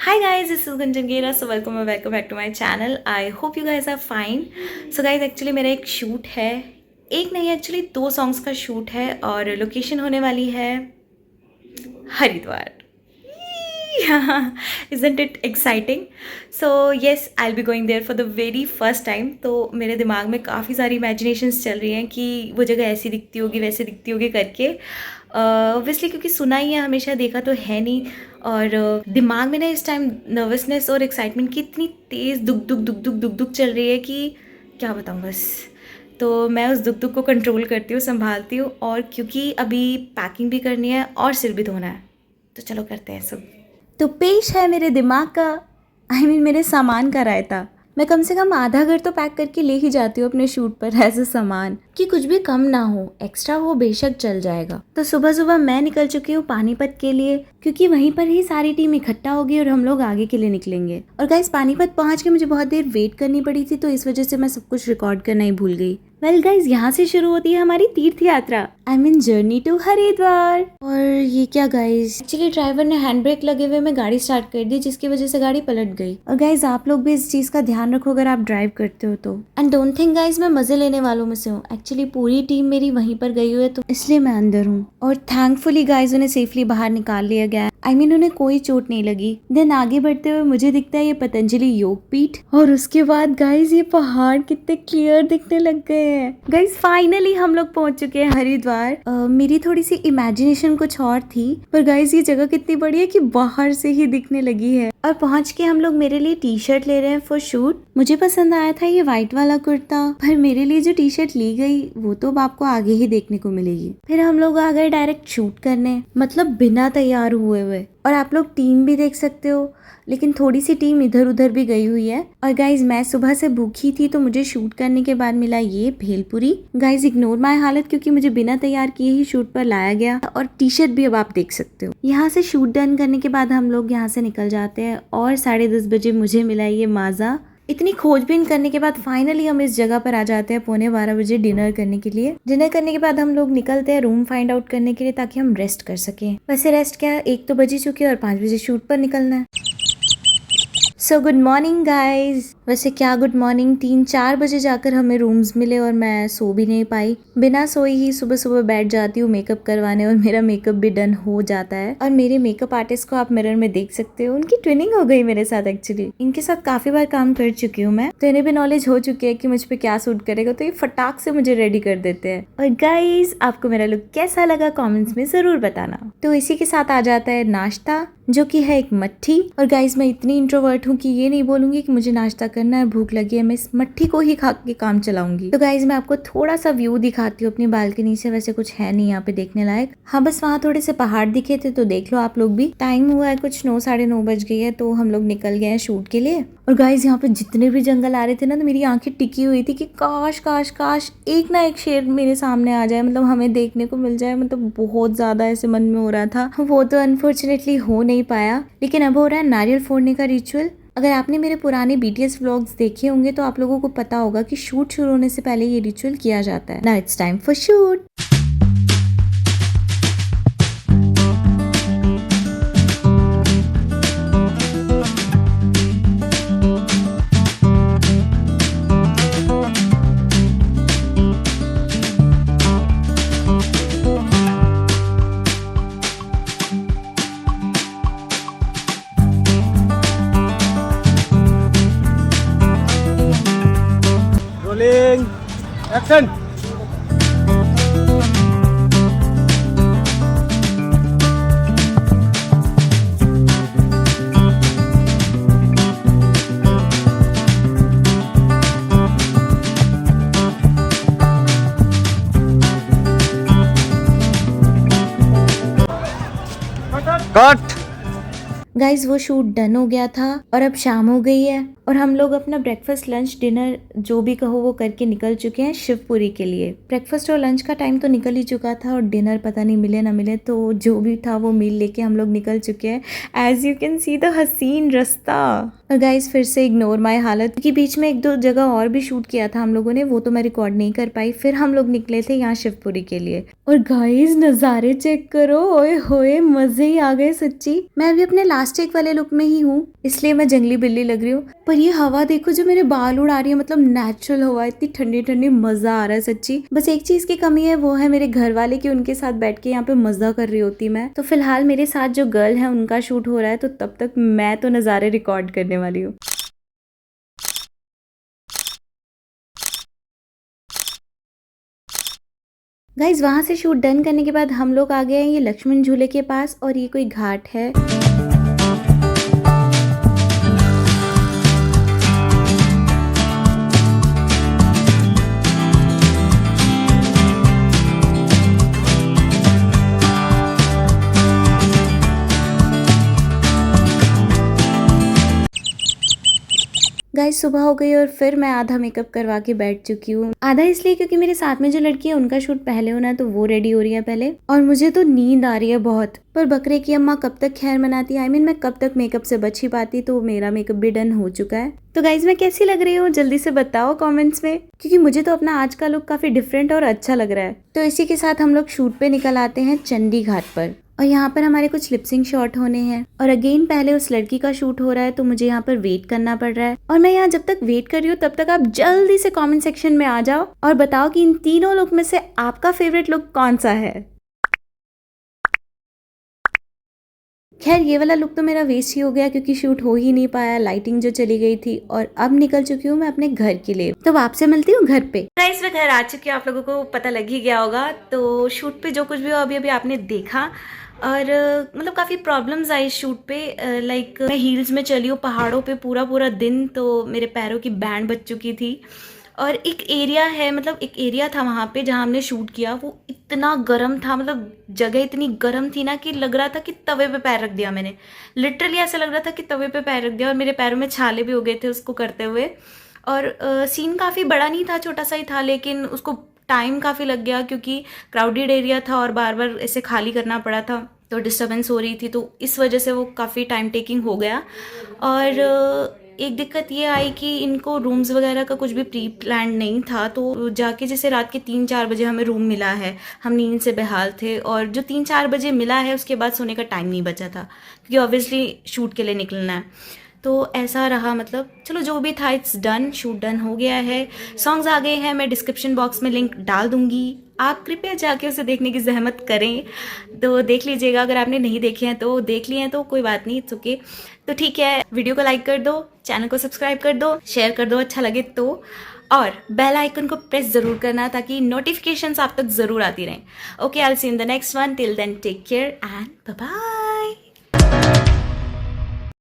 Hi guys, this is Gunjan Gera. So welcome back to my channel. I hope you guys are fine. So guys, actually मेरा एक shoot है, एक नहीं actually दो songs का shoot है और लोकेशन होने वाली है Haridwar. Isn't it exciting? So yes, I'll be going there for the very first time. तो मेरे दिमाग में काफ़ी सारी इमेजिनेशंस चल रही हैं कि वो जगह ऐसी दिखती होगी वैसे दिखती होगी करके. ऑब्वियसली क्योंकि सुना ही है, हमेशा देखा तो है नहीं. और दिमाग में ना इस टाइम नर्वसनेस और एक्साइटमेंट की इतनी तेज़ दुख चल रही है कि क्या बताऊँ बस. तो मैं उस दुख को कंट्रोल करती हूँ, संभालती हूँ. और क्योंकि अभी पैकिंग भी करनी है और सिर भी धोना है, तो चलो करते हैं सब. तो पेश है मेरे दिमाग का मेरे सामान का रायता. मैं कम से कम आधा घर तो पैक करके ले ही जाती हूँ अपने शूट पर एज अ सामान, कि कुछ भी कम ना हो, एक्स्ट्रा हो बेशक चल जाएगा. तो सुबह सुबह मैं निकल चुकी हूँ पानीपत के लिए, क्योंकि वहीं पर ही सारी टीम इकट्ठा होगी और हम लोग आगे के लिए निकलेंगे. और गाइस, पानीपत पहुँच के मुझे बहुत देर वेट करनी पड़ी थी, तो इस वजह से मैं सब कुछ रिकॉर्ड करना ही भूल गई. वेल गाइज, यहाँ से शुरू होती है हमारी तीर्थ यात्रा. I mean journey to Haridwar. और ये क्या गाइज, एक्चुअली ड्राइवर ने हैंड ब्रेक लगे हुए में गाड़ी स्टार्ट कर दी, जिसकी वजह से गाड़ी पलट गई. और गाइज, आप लोग भी इस चीज का ध्यान रखो अगर आप ड्राइव करते हो तो. एंड डोंट थिंक गाइज मैं मजे लेने वालों में से हूँ. एक्चुअली पूरी टीम मेरी वहीं पर गई हुई है, तो इसलिए मैं अंदर हूँ. और थैंकफुली गाइज उन्हें सेफली बाहर निकाल लिया गया. आई मीन उन्हें कोई चोट नहीं लगी. देन आगे बढ़ते हुए मुझे दिखता है ये पतंजलि योग पीठ, और उसके बाद गाइज ये पहाड़ कितने क्लियर दिखने लग गए हैं. गाइज फाइनली हम लोग पहुंच चुके हैं हरिद्वार. मेरी थोड़ी सी इमेजिनेशन कुछ और थी, पर गाइज ये जगह कितनी बड़ी है कि बाहर से ही दिखने लगी है. और पहुंच के हम लोग मेरे लिए टी शर्ट ले रहे हैं फॉर शूट. मुझे पसंद आया था ये व्हाइट वाला कुर्ता, पर मेरे लिए जो टी शर्ट ली गई वो तो आपको आगे ही देखने को मिलेगी. फिर हम लोग आ गए डायरेक्ट शूट करने, मतलब बिना तैयार हुए हुए. और आप लोग टीम भी देख सकते हो, लेकिन थोड़ी सी टीम इधर उधर भी गई हुई है. और गाइज मैं सुबह से भूखी थी, तो मुझे शूट करने के बाद मिला ये भेलपुरी. गाइज इग्नोर माय हालत, क्योंकि मुझे बिना तैयार किए ही शूट पर लाया गया. और टी शर्ट भी अब आप देख सकते हो. यहाँ से शूट डन करने के बाद हम लोग यहाँ से निकल जाते हैं, और 10:30 बजे मुझे मिला ये माजा. इतनी खोजबीन करने के बाद फाइनली हम इस जगह पर आ जाते हैं 11:15 बजे डिनर करने के लिए. डिनर करने के बाद हम लोग निकलते हैं रूम फाइंड आउट करने के लिए, ताकि हम रेस्ट कर सकें. वैसे रेस्ट क्या, 1 तो बज ही चुके हैं और 5 बजे शूट पर निकलना है. So good morning guys. वैसे क्या गुड मॉर्निंग, 3-4 बजे जाकर हमें रूम्स मिले और मैं सो भी नहीं पाई. बिना सोई ही सुबह सुबह बैठ जाती हूँ मेकअप करवाने, और मेरा मेकअप भी डन हो जाता है. और मेरे मेकअप आर्टिस्ट को आप मिरर में देख सकते हो, उनकी ट्विनिंग हो गई मेरे साथ. एक्चुअली इनके साथ काफी बार काम कर चुकी हूँ मैं, तो इन्हें भी नॉलेज हो चुकी है कि मुझ पे क्या सूट करेगा, तो ये फटाक से मुझे रेडी कर देते हैं. और गाइज, आपको मेरा लुक कैसा लगा कमेंट्स में जरूर बताना. तो इसी के साथ आ जाता है नाश्ता, जो कि है एक मट्ठी. और गाइज मैं इतनी इंट्रोवर्ट हूँ कि ये नहीं बोलूंगी कि मुझे नाश्ता करना है, भूख लगी है, मैं इस मट्ठी को ही खा के काम चलाऊंगी. तो गाइज मैं आपको थोड़ा सा व्यू दिखाती हूँ अपनी बालकनी से. वैसे कुछ है नहीं यहाँ पे देखने लायक. हाँ, बस वहाँ थोड़े से पहाड़ दिखे थे, तो देख लो आप लोग भी. टाइम हुआ है कुछ 9-9:30 बज गई है, तो हम लोग निकल गए हैं शूट के लिए. और गाइज यहाँ पे जितने भी जंगल आ रहे थे ना, तो मेरी आंखें टिकी हुई थी कि काश काश काश एक ना एक शेर मेरे सामने आ जाए, मतलब हमें देखने को मिल जाए. मतलब बहुत ज्यादा ऐसे मन में हो रहा था. वो तो अनफॉर्चुनेटली हो नहीं पाया, लेकिन अब हो रहा है नारियल फोड़ने का रिचुअल. अगर आपने मेरे पुराने BTS व्लॉग्स देखे होंगे तो आप लोगों को पता होगा कि शूट शुरू होने से पहले ये रिचुअल किया जाता है. Now it's time for shoot. Rolling action. Cut. Guys वो शूट डन हो गया था, और अब शाम हो गई है, और हम लोग अपना ब्रेकफास्ट लंच डिनर जो भी कहो वो करके निकल चुके हैं शिवपुरी के लिए. ब्रेकफास्ट और लंच का टाइम तो निकल ही चुका था, और डिनर पता नहीं मिले ना मिले, तो जो भी था वो मील लेके हम लोग निकल चुके हैं. As you can see the हसीन रास्ता. और गाइस फिर से इग्नोर माय हालत, क्योंकि बीच में 1-2 जगह और भी शूट किया था हम लोगों ने, वो तो मैं रिकॉर्ड नहीं कर पाई। फिर हम लोग निकले थे यहाँ शिवपुरी के लिए। और गाइस नज़ारे चेक करो, ओए होए मजे ही आ गए सच्ची। मैं अभी अपने लास्ट टेक वाले लुक में ही हूँ, इसलिए मैं जंगली बिल्ली लग रही हूँ। पर ये हवा देखो जो मेरे बाल उड़ा रही है, मतलब नेचुरल हवा, इतनी ठंडी ठंडी, मजा आ रहा है सच्ची। बस एक चीज की कमी है, वो है मेरे घर वाले की, उनके साथ बैठ के यहाँ पे मजा कर रही होती मैं। तो फिलहाल मेरे साथ जो गर्ल है उनका शूट हो रहा है, तो तब तक मैं तो नज़ारे रिकॉर्ड करने वाली हूँ। गाइज वहां से शूट डन करने के बाद हम लोग आ गए हैं ये लक्ष्मण झूले के पास, और ये कोई घाट है। गाइस सुबह हो गई और फिर मैं आधा मेकअप करवा के बैठ चुकी हूँ। आधा इसलिए क्योंकि मेरे साथ में जो लड़की है उनका शूट पहले होना है, तो वो रेडी हो रही है पहले, और मुझे तो नींद आ रही है बहुत। पर बकरे की अम्मा कब तक खैर मनाती है, मैं कब तक मेकअप से बच ही पाती। तो मेरा मेकअप भी डन हो चुका है। तो गाइज मैं कैसी लग रही हूँ जल्दी से बताओ कॉमेंट्स में, क्योंकि मुझे तो अपना आज का लुक काफी डिफरेंट और अच्छा लग रहा है। तो इसी के साथ हम लोग शूट पे निकल आते हैं चंडी घाट पर, और यहाँ पर हमारे कुछ लिपसिंग शॉट होने हैं। और अगेन पहले उस लड़की का शूट हो रहा है, तो मुझे यहाँ पर वेट करना पड़ रहा है। और मैं यहाँ जब तक वेट कर रही हूँ तब तक आप जल्दी से कमेंट सेक्शन में आ जाओ और बताओ कि इन तीनों लुक में से आपका फेवरेट लुक कौन सा है। खैर ये वाला लुक तो मेरा वेस्ट ही हो गया, क्योंकि शूट हो ही नहीं पाया, लाइटिंग जो चली गई थी। और अब निकल चुकी हूँ मैं अपने घर के लिए, तो आपसे मिलती हूँ घर पे। गाइस मैं घर आ चुकी हूँ, आप लोगों को पता लग ही गया होगा। तो शूट पे जो कुछ भी हो अभी अभी आपने देखा, और मतलब काफ़ी प्रॉब्लम्स आई शूट पे। लाइक मैं हील्स में चली हूँ पहाड़ों पे पूरा पूरा दिन, तो मेरे पैरों की बैंड बज चुकी थी। और एक एरिया है, मतलब एक एरिया था वहाँ पे जहाँ हमने शूट किया, वो इतना गर्म था, मतलब जगह इतनी गर्म थी ना कि लग रहा था कि तवे पे पैर रख दिया मैंने। लिटरली ऐसा लग रहा था कि तवे पे पैर रख दिया, और मेरे पैरों में छाले भी हो गए थे उसको करते हुए। और सीन काफ़ी बड़ा नहीं था, छोटा सा ही था, लेकिन उसको टाइम काफ़ी लग गया क्योंकि क्राउडेड एरिया था और बार बार ऐसे खाली करना पड़ा था, तो डिस्टर्बेंस हो रही थी, तो इस वजह से वो काफ़ी टाइम टेकिंग हो गया। और एक दिक्कत ये आई कि इनको रूम्स वगैरह का कुछ भी प्री प्लान नहीं था, तो जाके जैसे रात के 3-4 बजे हमें रूम मिला है, हम नींद से बेहाल थे, और जो 3-4 बजे मिला है उसके बाद सोने का टाइम नहीं बचा था, क्योंकि ऑब्वियसली शूट के लिए निकलना है। तो ऐसा रहा, मतलब चलो जो भी था इट्स डन, शूट डन हो गया है। सॉन्ग्स आ गए हैं, मैं डिस्क्रिप्शन बॉक्स में लिंक डाल दूंगी, आप कृपया जाके उसे देखने की जहमत करें, तो देख लीजिएगा। अगर आपने नहीं देखे हैं तो देख लिए हैं तो कोई बात नहीं, इट्स ओके। तो ठीक है, वीडियो को लाइक कर दो, चैनल को सब्सक्राइब कर दो, शेयर कर दो अच्छा लगे तो, और बेल आइकन को प्रेस ज़रूर करना ताकि नोटिफिकेशंस आप तक ज़रूर आती रहें। Okay, I will see in the next one, till then take care and bye bye.